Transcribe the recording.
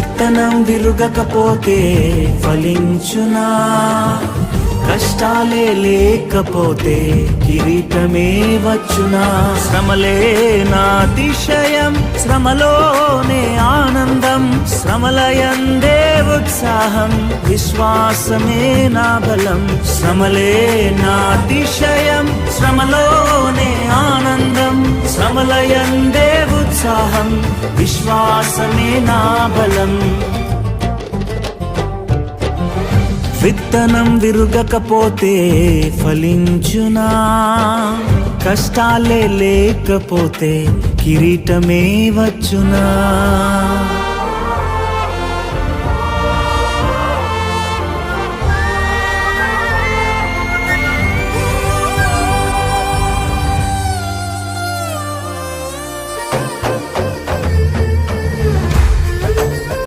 విత్తనం విరుగకపోతే ఫలించునా? కష్టాలే లేకపోతే కిరీటమే వచ్చునా? శ్రమలే నా అతిశయం, శ్రమలోనే ఆనందం, శ్రమలయందే ఉత్సాహం, విశ్వాసమే నా బలం. శ్రమలే నా అతిశయం, శ్రమలోనే ఆనందం, శ్రమలయందే ఉత్సాహం, విశ్వాసమే నా బలం. విత్తనం విరుగకపోతే ఫలించునా? కష్టాలే లేకపోతే కిరీటమే వచ్చునా?